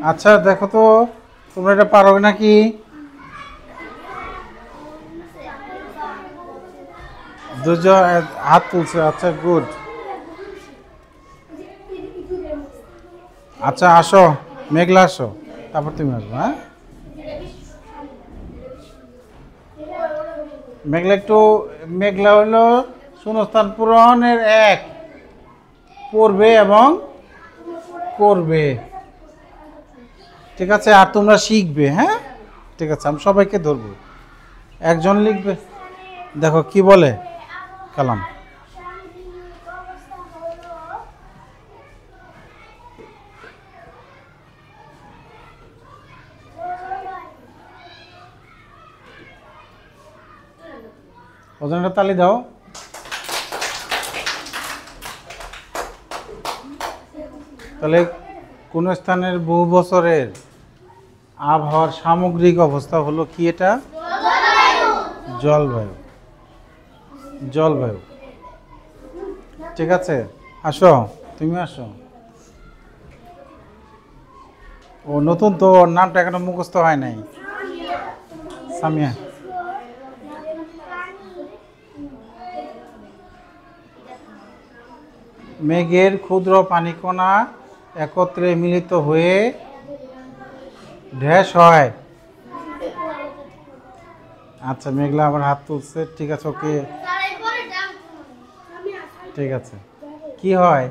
আচ্ছা দেখো তো তোমরা এটা পারো নাকি? দুজন হাত তুলছে, আচ্ছা গুড। আচ্ছা আসো মেঘলা, আসো তারপর তুমি আসবো। হ্যাঁ মেঘলা একটু, মেঘলা হলো শূন্যস্থান পূরণের এক, পড়বে এবং করবে, ঠিক আছে? আর তোমরা শিখবে। হ্যাঁ ঠিক আছে, আমি সবাইকে ধরবো, একজন লিখবে। দেখো কি বলে কালাম। ওজনটা তালি দাও। তাহলে কোন স্থানের বহু বছরের আবহাওয়ার সামগ্রিক অবস্থা হলো কি? এটা জলবায়ু। জলবায়ু, ঠিক আছে? আসো তুমি আসো। ও নতুন তো, ওর নামটা এখনো মুখস্থ হয় নাই। সামিয়া। মেঘের ক্ষুদ্র পানিকণা একত্রে মিলিত হয়ে ড্যাশ হয়। আচ্ছা মেঘলা আবার হাত তুলছে, ঠিক আছে ওকে, ঠিক আছে। কি হয়,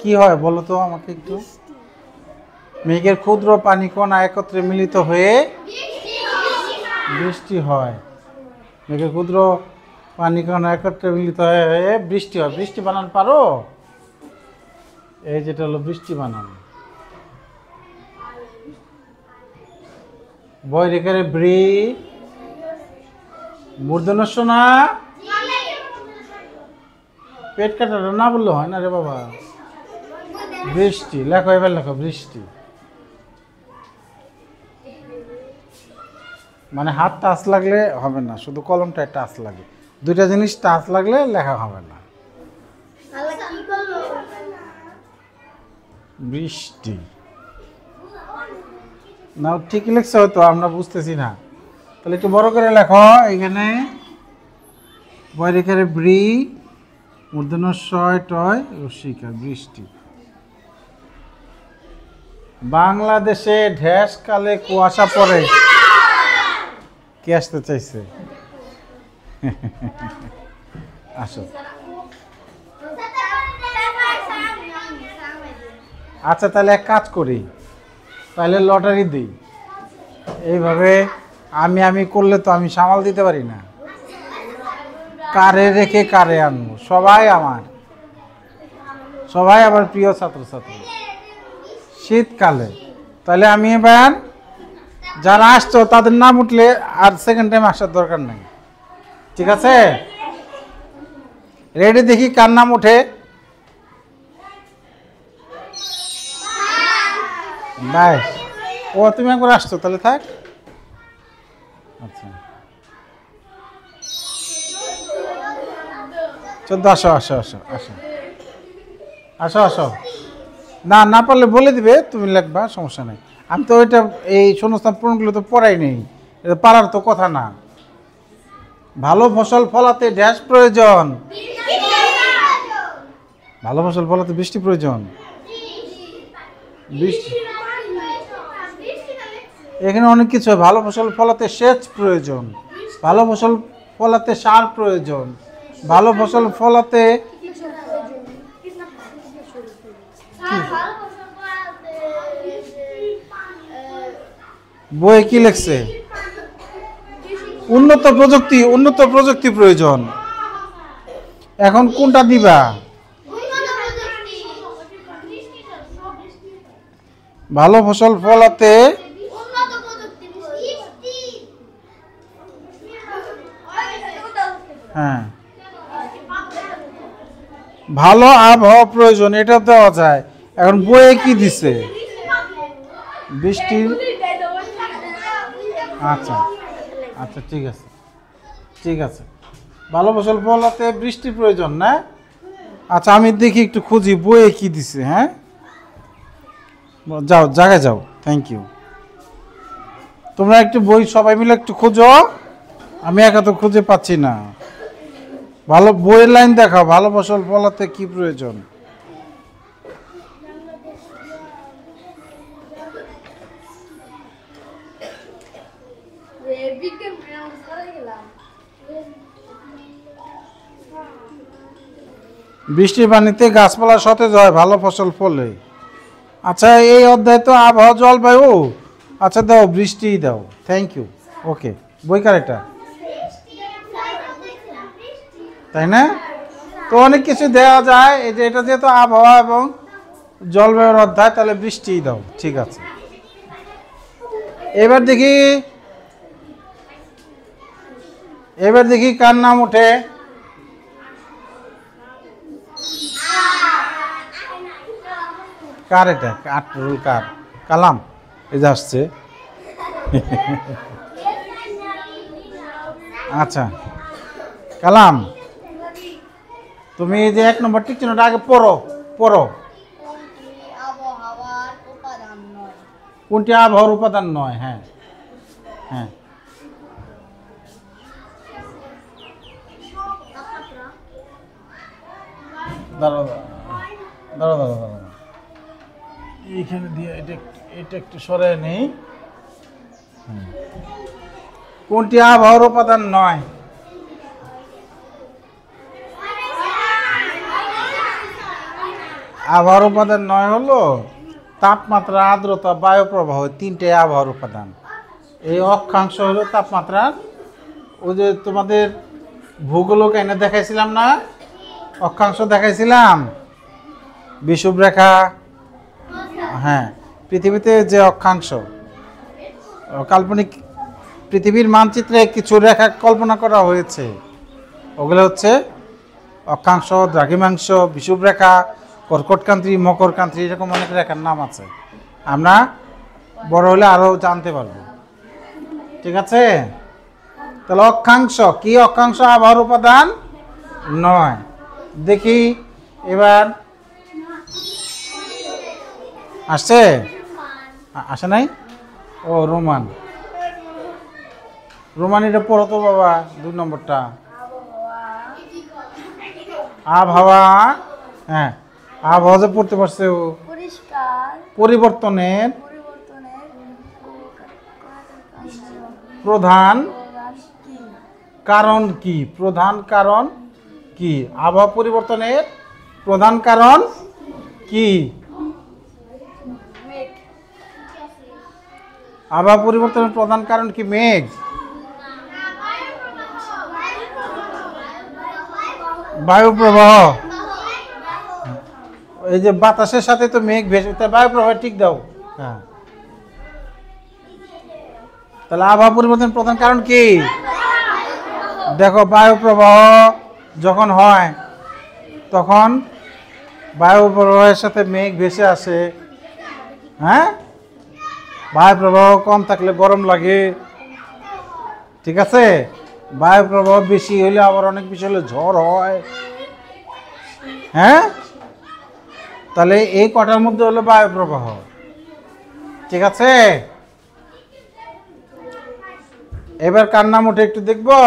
কি হয় বলো তো আমাকে একটু। মেঘের ক্ষুদ্র পানিকণা একত্রে মিলিত হয়ে বৃষ্টি হয়। মেঘের ক্ষুদ্র পানিকণা একত্রে মিলিত হয়ে বৃষ্টি হয়। বৃষ্টি বানান পারো? এই যেটা হলো বৃষ্টি বানান। বই রেখে ব্রি মূর্ধন্য না, পেট কাটাটা না বললে হয় না রে বাবা। বৃষ্টি লেখো, এবার লেখো বৃষ্টি। মানে হাত টাচ লাগলে হবে না, শুধু কলমটায় টাচ লাগে। দুইটা জিনিস টাচ লাগলে লেখা হবে না। বৃষ্টি না ঠিকই লিখছে, হয়তো আমরা বুঝতেছি না। তাহলে একটু বড় করে লেখো এখানে। বই রেখে ব্রি মূর্ধন্য শয় টয় রসিকা, বৃষ্টি। বাংলাদেশে ঢ্যাস কালে কুয়াশা পড়ে। কে আসতে চাইছে? আসো। আচ্ছা তাহলে এক কাজ করি, তাহলে লটারি দিই। এইভাবে আমি করলে তো আমি সামাল দিতে পারি না। কারে রেখে কারে আনবো? সবাই আমার, সবাই আমার প্রিয় ছাত্রছাত্রী। শীতকালে তাহলে আমি এবার যারা আসছো তাদের নাম উঠলে আর সেকেন্ড টাইম আসার দরকার নাই, ঠিক আছে? রেডি, দেখি কার নাম ওঠে। বাই। ও তুমি একবার আসছো, তাহলে থাক। আচ্ছা 14, আসো আসো আসো আসো আসো আসো। না না পারলে বলে দিবে, তুমি লিখবা, সমস্যা নেই। আমি তো ওইটা এই শূন্যস্থান পূরণগুলো তো পড়াই নেই, এটা পারার তো কথা না। ভালো ফসল ফলাতে ড্যাশ প্রয়োজন। ভালো ফসল ফলাতে বৃষ্টি প্রয়োজন। বৃষ্টি এখানে অনেক কিছু। ভালো ফসল ফলাতে সেচ প্রয়োজন, ভালো ফসল ফলাতে সার প্রয়োজন, ভালো ফসল ফলাতে বই কি লিখছে? উন্নত প্রযুক্তি প্রয়োজন। এখন কোনটা দিবা? ভালো ফসল ফলাতে হ্যাঁ ভালো আবহাওয়া প্রয়োজন, এটা দেওয়া যায়। এখন বইয়ে কি দিছে? বৃষ্টি। আচ্ছা আচ্ছা ঠিক আছে, ঠিক আছে। ভালো ফসল ফলাতে বৃষ্টি প্রয়োজন না? আচ্ছা আমি দেখি একটু খুঁজি বইয়ে কি দিছে। হ্যাঁ যাও জায়গায় যাও, থ্যাংক ইউ। তোমরা একটু বই সবাই মিলে একটু খোঁজো, আমি একা তো খুঁজে পাচ্ছি না। ভালো বইয়ের লাইন দেখাও, ভালো ফসল ফলাতে কি প্রয়োজন। বৃষ্টির পানিতে গাছপালা সতেজ হয়, ভালো ফসল ফলে। আচ্ছা এই অধ্যায় তো আবহাওয়া জলবায়ু। আচ্ছা দাও বৃষ্টি দাও, থ্যাংক ইউ। ওকে বই কার এটা, তাই না? তো অনেক কিছু দেওয়া যায়, এই যে এটা যেহেতু আবহাওয়া এবং জলবায়ুর অধ্যায়, তাহলে বৃষ্টি দাও, ঠিক আছে। এবার দেখি কার নাম ওঠে। কার এটা, আটরুল কার? কালাম, এই যে আসছে। আচ্ছা কালাম, তুমি এই যে 1 নম্বর টিক চিহ্নটা আগে পড়ো। কোনটি আবহাওয়ার উপাদান নয়? হ্যাঁ হ্যাঁ, দাঁড়াও দাঁড়াও দাঁড়াও দাঁড়াও, এইখানে দিয়ে এটা একটু সরে নেই। কোনটি আবহাওয়ার উপাদান নয়? আবহাওয়ার উপাদান নয় হলো তাপমাত্রা, আর্দ্রতা, বায়ু প্রবাহ, 3টে আবহাওয়ার উপাদান। এই অক্ষাংশ হলো তাপমাত্রার, ওই যে তোমাদের ভূগোলক এনে দেখাইছিলাম না, অক্ষাংশ দেখাইছিলাম, বিষুবরেখা। হ্যাঁ, পৃথিবীতে যে অক্ষাংশ, কাল্পনিক পৃথিবীর মানচিত্রে কিছু রেখা কল্পনা করা হয়েছে, ওগুলো হচ্ছে অক্ষাংশ, দ্রাঘিমাংশ, বিষুবরেখা, কর্কটক্রান্তি, মকরক্রান্তি, এরকম অনেক রেখার নাম আছে। আমরা বড় হলে আরও জানতে পারবো, ঠিক আছে? তাহলে অক্ষাংশ কি? অক্ষাংশ আবহাওয়ার উপাদান নয়। দেখি এবার আসছে, আসে নাই? ও রোমান, এটা পড়ো তো বাবা, 2 নম্বরটা। আবহাওয়া, হ্যাঁ আবহাওয়া যে পড়তে পারছে ও, পরিবর্তনের প্রধান কারণ কি? প্রধান কারণ কি? আবহাওয়া পরিবর্তনের প্রধান কারণ কি? আবহাওয়া পরিবর্তনের প্রধান কারণ কি? মেঘ, বায়ু প্রবাহ। এই যে বাতাসের সাথে তো মেঘ ভেসে, তাই বায়ু প্রবাহ ঠিক দাও। হ্যাঁ, তাহলে আবহাওয়া পরিবর্তনের প্রধান কারণ কি? দেখো বায়ু প্রবাহ যখন হয় তখন বায়ু প্রবাহের সাথে মেঘ ভেসে আসে। হ্যাঁ, বায়ু প্রবাহ কম থাকলে গরম লাগে, ঠিক আছে? বায়ু প্রবাহ বেশি হলে আবার অনেক বেশি হলে ঝড় হয়। হ্যাঁ, তাহলে এই কটার মধ্যে হলো বায়ু প্রবাহ, ঠিক আছে? এবার কার নাম ওঠে একটু দেখবো।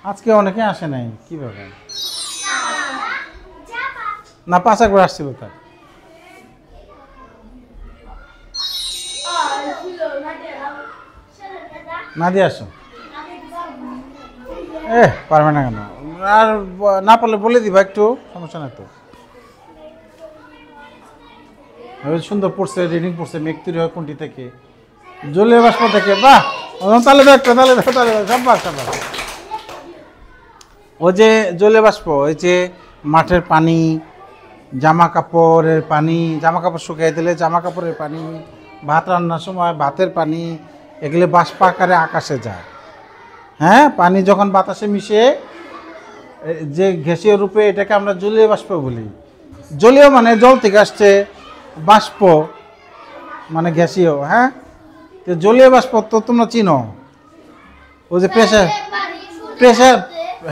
আজকে অনেকে আসে নাই, কি ব্যাপার? না 5 একবার আসছিল তার। না দিয়ে আসো, পারবে না কেন? আর না পারলে বলে দিবা, একটু সমস্যা নাই তো। সুন্দর পড়ছে, রিডিং পড়ছে। মেঘ তৈরি হয় কোনটি থেকে? জলীয় বাষ্প থেকে। বাহ, তাহলে সাব্বাস। ও যে জলীয় বাষ্প, ওই যে মাঠের পানি, জামা কাপড়ের পানি, জামা কাপড় শুকিয়ে দিলে জামা কাপড়ের পানি, ভাত রান্নার সময় ভাতের পানি, এগুলো বাষ্প আকারে আকাশে যায়। হ্যাঁ, পানি যখন বাতাসে মিশে যে গ্যাসীয় রূপে, এটাকে আমরা জলীয় বাষ্প বলি। জলীয় মানে জল থেকে আসছে, বাষ্প মানে গ্যাসীয়। হ্যাঁ, তো জলীয় বাষ্প তো তোমরা চিনো, ওই যে প্রেসার। প্রেসার,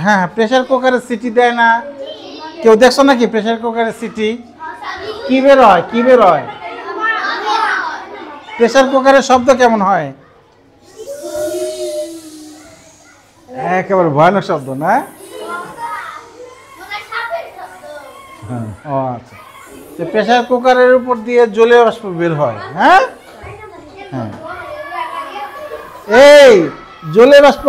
হ্যাঁ প্রেসার কুকারের সিটি দেয় না? কেউ দেখছো নাকি প্রেসার কুকারের সিটি? কি বের হয়, কি বের হয়? প্রেসার কুকারের শব্দ কেমন হয়? একেবারে ভয়ানক শব্দ না? হ্যাঁ, ও আচ্ছা। প্রেসার কুকারের উপর দিয়ে জলীয় বাষ্প বের হয়। হ্যাঁ হ্যাঁ, এই জলীয় বাষ্প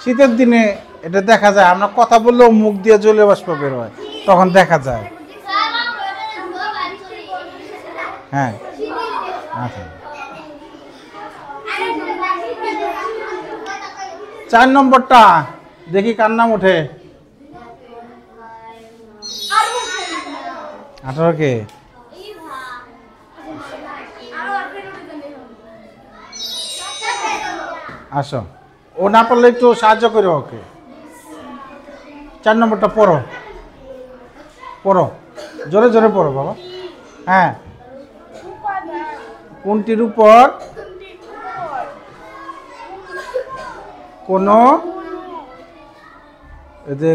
শীতের দিনে এটা দেখা যায়। আমরা কথা বললেও মুখ দিয়ে জলীয় বাষ্প বের হয়, তখন দেখা যায়। হ্যাঁ আচ্ছা, 4 নম্বরটা দেখি কার নাম ওঠে। 18 কে? আসো, ও না পারলে একটু সাহায্য করো ওকে। 4 নম্বরটা পড়ো, পড়ো জোরে জোরে পড়ো বাবা। হ্যাঁ, কোনটির উপর কোন, এই যে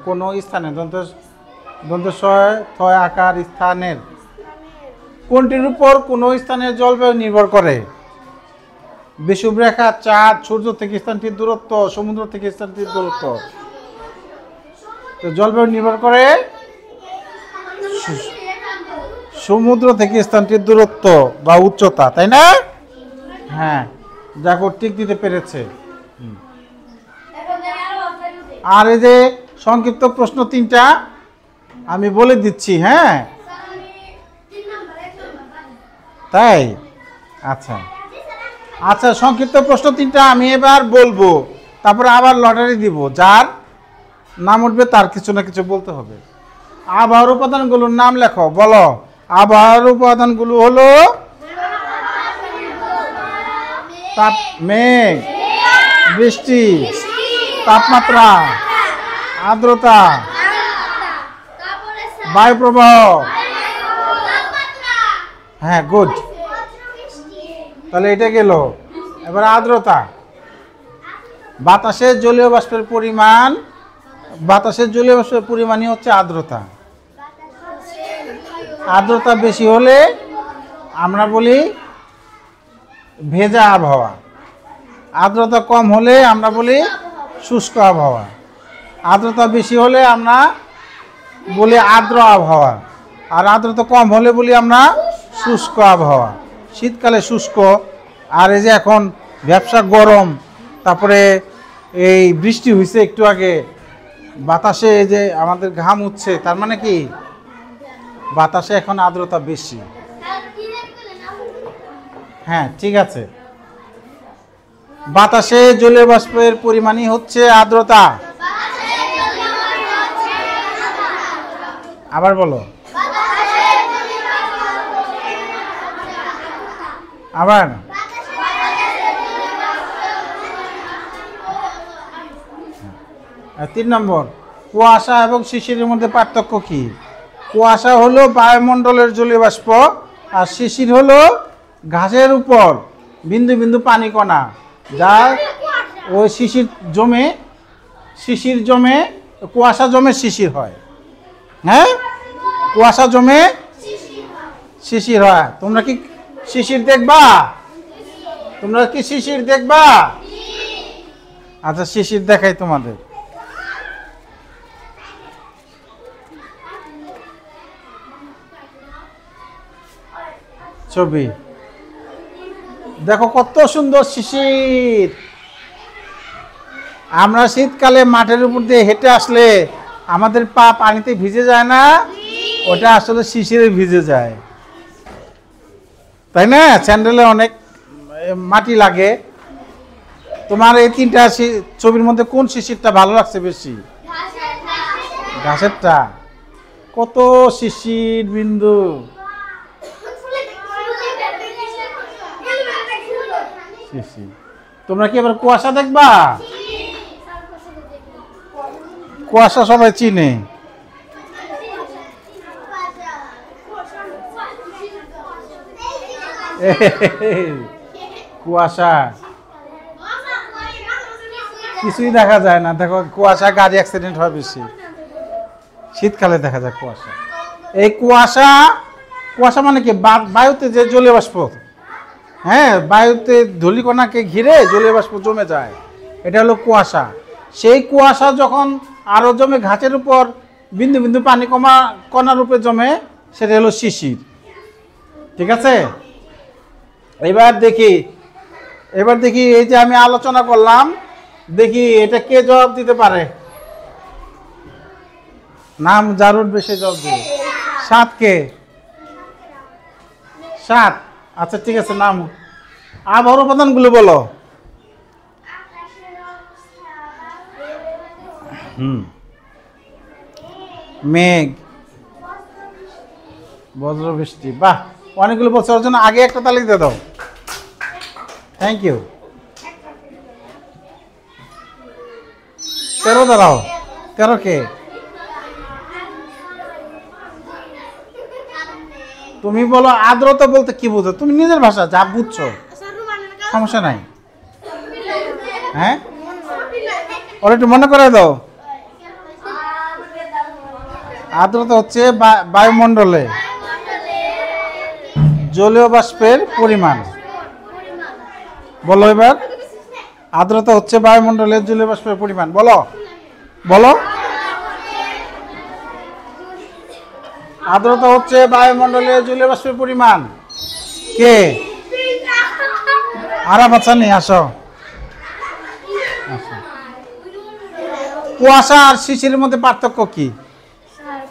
কোন স্থানে দন্তস্বয় আকার স্থানের, কোনটির উপর কোন স্থানের জলবায়ু নির্ভর করে? বিষুবরেখা, চাঁদ, সূর্য থেকে স্থানটির দূরত্ব, সমুদ্র থেকে স্থানটির দূরত্ব। তো জলবায়ু নির্ভর করে সমুদ্র থেকে স্থানটির দূরত্ব বা উচ্চতা, তাই না? হ্যাঁ, দেখো ঠিক দিতে পেরেছে। আর এই যে সংক্ষিপ্ত প্রশ্ন 3টা আমি বলে দিচ্ছি। হ্যাঁ তাই, আচ্ছা আচ্ছা, সংক্ষিপ্ত প্রশ্ন 3টা আমি এবার বলবো, তারপরে আবার লটারি দিব। যার নাম উঠবে তার কিছু না কিছু বলতে হবে। আবহাওয়ার উপাদানগুলোর নাম লেখো, বলো। আবহাওয়ার উপাদানগুলো হলো মেঘ, বৃষ্টি, তাপমাত্রা, আর্দ্রতা, বায়ু প্রবাহ। হ্যাঁ গুড, তাহলে এটা গেল। এবার আর্দ্রতা, বাতাসের জলীয় বাষ্পের পরিমাণ, বাতাসের জলীয় বাষ্পের পরিমাণই হচ্ছে আর্দ্রতা। আর্দ্রতা বেশি হলে আমরা বলি ভেজা আবহাওয়া, আর্দ্রতা কম হলে আমরা বলি শুষ্ক আবহাওয়া, আর্দ্রতা বেশি হলে আমরা বলি আর্দ্র আবহাওয়া, আর আর্দ্রতা কম হলে বলি আমরা শুষ্ক আবহাওয়া। শীতকালে শুষ্ক, আর এই যে এখন ব্যবসা গরম, তারপরে এই বৃষ্টি হয়েছে একটু আগে, বাতাসে এই যে আমাদের ঘাম উঠছে, তার মানে কি বাতাসে এখন আর্দ্রতা বেশি। হ্যাঁ ঠিক আছে, বাতাসে জলীয় বাষ্পের পরিমাণই হচ্ছে আর্দ্রতা। আবার বলো, আবার। 3 নম্বর, কুয়াশা এবং শিশিরের মধ্যে পার্থক্য কি? কুয়াশা হলো বায়ুমণ্ডলের জলীয় বাষ্প, আর শিশির হলো ঘাসের উপর বিন্দু বিন্দু পানি কণা, যা ওই শিশির জমে কুয়াশা জমে শিশির হয়। হ্যাঁ, কুয়াশা জমে শিশির হয়। তোমরা কি শিশির দেখবা? তোমরা কি শিশির দেখবা? আচ্ছা, শিশির দেখাই তোমাদের। ছবি দেখো, কত সুন্দর শিশির। আমরা শীতকালে মাঠের উপর দিয়ে হেঁটে আসলে আমাদের পা পানিতে ভিজে যায় না? ওটা আসলে শিশিরে ভিজে যায়, তাই না? স্যান্ডেলে অনেক মাটি লাগে। তোমার এই 3টা ছবির মধ্যে কোন শিশিরটা ভালো লাগছে বেশি? ঘাসেরটা। কত শিশির বিন্দু। তোমরা কি এবার কুয়াশা দেখবা? কুয়াশা সবাই চিনে। কুয়াশা কিছুই দেখা যায় না। দেখো কুয়াশা, গাড়ি অ্যাক্সিডেন্ট হয় বেশি। শীতকালে দেখা যায় কুয়াশা। এই কুয়াশা, কুয়াশা মানে কি? বায়ুতে যে জলীয় বাষ্প, হ্যাঁ, বায়ুতে ধূলিকণাকে ঘিরে জলীয় বাষ্প জমে যায়, এটা হলো কুয়াশা। সেই কুয়াশা যখন আরো জমে ঘাসের উপর বিন্দু বিন্দু পানি কণার উপরে জমে, সেটা হলো শিশির। ঠিক আছে? এবার দেখি এই যে আমি আলোচনা করলাম, দেখি এটা কে জবাব দিতে পারে। নাম যার উঠবে সে জবাব দিবে। 7 কে? 7। আচ্ছা ঠিক আছে, নাম। আবহাওয়ার উপাদানগুলো বলো। মেঘ, বজ্র বৃষ্টি। বাহ, অনেকগুলো বলছে, ওর জন্য আগে একটা তালি দিয়ে দাও। Thank you. 13 দাঁড়াও। 13 কে? তুমি বলো আর্দ্রতা বলতে কি বুঝো? তুমি নিজের ভাষা যা বুঝছো, সমস্যা নাই। হ্যাঁ, ওর একটু মনে করে দাও। আর্দ্রতা হচ্ছে বায়ুমণ্ডলে জলীয় বাষ্পের পরিমাণ। বলো এবার, আর্দ্রতা হচ্ছে বায়ুমণ্ডলের জলীয় বাষ্পের পরিমাণ। বলো বলো। আর্দ্রতা হচ্ছে বায়ুমণ্ডলের জলীয় বাষ্পের পরিমাণ। কে? আরা বাচ্চা নেই, আসো। কুয়াশা আর শিশিরের মধ্যে পার্থক্য কি?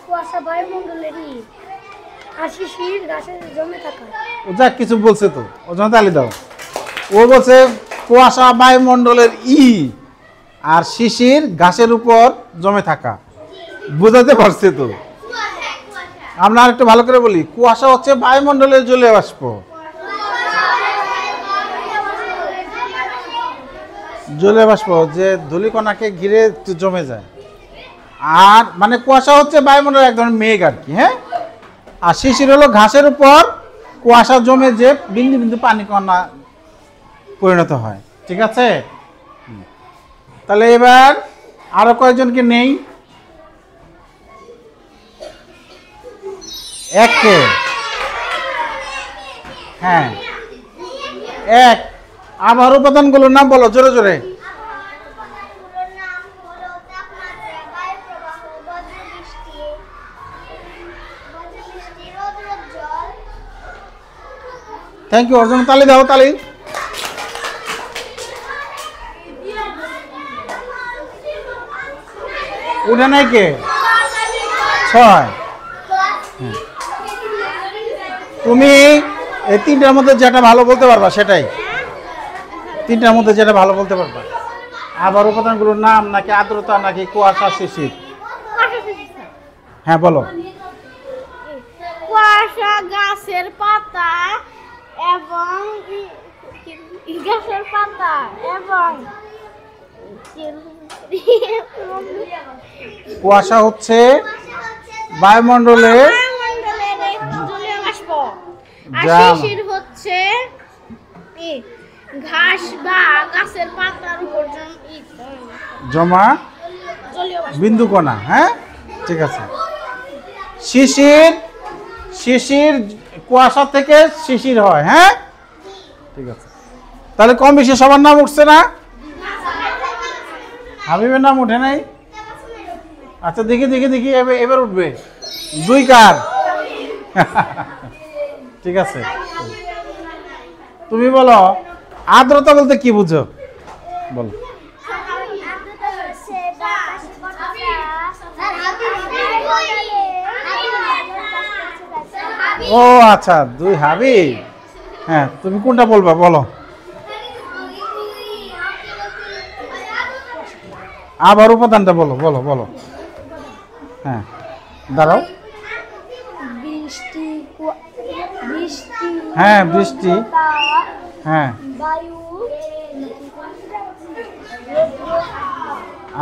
কুয়াশা বায়ুমণ্ডলেরই, আর শিশির গাছের জমে থাকা। ও যা কিছু বলছে তো, ও জন্য তালি দাও। ও বলছে কুয়াশা বায়ুমণ্ডলের আর শিশির ঘাসের উপর জমে থাকা। বোঝাতে পারছে তো? আমরা আরেকটু ভালো করে বলি, কুয়াশা হচ্ছে বায়ুমণ্ডলের জলীয় বাষ্প, জলীয় বাষ্প যে ধূলিকণাকে ঘিরে জমে যায়। আর মানে কুয়াশা হচ্ছে বায়ুমণ্ডলের এক ধরনের মেঘ আর কি। হ্যাঁ, আর শিশির হলো ঘাসের উপর কুয়াশা জমে যে বিন্দু বিন্দু পানি কণা পরিণত হয়। ঠিক আছে? তাহলে এবার আরো কয়েকজনকে নেই। 1 কে? হ্যাঁ, 1। আবহাওয়ার উপাদানগুলোর নাম বলো জোরে জোরে। Thank you. অর্জন তালি দাও, তালি। উঠে নাই কে? 6। তুমি এই 3টার মধ্যে যেটা ভালো বলতে পারবা সেটাই। 3টার মধ্যে যেটা ভালো বলতে পারবা। আবার উপাদানগুলোর নাম, নাকি আর্দ্রতা, নাকি কুয়াশা, শিশির? হ্যাঁ বলো। কুয়াশা গাছের পাতা এবং গাছের পাতা এবং কুয়াশা হচ্ছে বায়ুমণ্ডলের জলীয় বাষ্প, আর শিশির হচ্ছে ঘাস বা গাছের পাতার উপর জমা বিন্দু কণা। হ্যাঁ ঠিক আছে। শিশির কুয়াশা থেকে শিশির হয়। হ্যাঁ ঠিক আছে। তাহলে কম বেশি সবার নাম উঠছে না? হাবিবের নাম উঠে নাই? আচ্ছা দেখি দেখি দেখি, এবার উঠবে। 2 কার? ঠিক আছে। তুমি বলো আর্দ্রতা বলতে কি বুঝো? বলো। ও আচ্ছা, 2 হাবিব। হ্যাঁ, তুমি কোনটা বলবা বলো। আবার উপাদানটা বলো বলো বলো। হ্যাঁ দাঁড়াও। হ্যাঁ বৃষ্টি। হ্যাঁ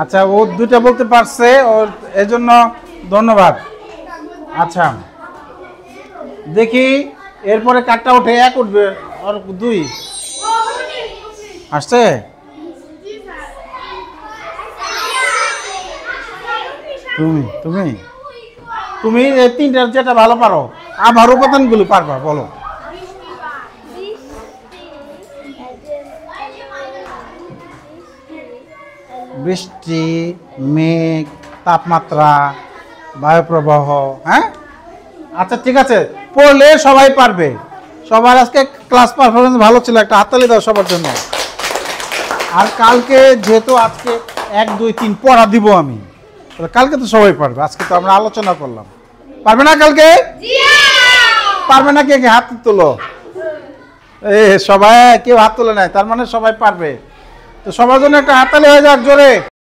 আচ্ছা, ও 2টা বলতে পারছে, ওর এজন্য ধন্যবাদ। আচ্ছা দেখি এরপরে কাটটা উঠে 1 উঠবে, আর 2 আসছে। তুমি তুমি তুমি এই তিনটার যেটা ভালো পারো আবার উপাদানগুলো পারবা বলো। বৃষ্টি, মেঘ, তাপমাত্রা, বায়ুপ্রবাহ। হ্যাঁ, আচ্ছা ঠিক আছে, পড়লে সবাই পারবে। সবার আজকে ক্লাস পারফরমেন্স ভালো ছিল, একটা হাততালি দাও সবার জন্য। আর কালকে যেহেতু আজকে 1 2 3 পড়া দিব আমি, তাহলে কালকে তো সবাই পারবে। আজকে তো আমরা আলোচনা করলাম, পারবে না কালকে? পারবে না? কে কে হাত তোলো। সবাই কেউ হাত তোলে নাই, তার মানে সবাই পারবে। তো সবার জন্য একটা হাততালি হয়ে যাক জোরে।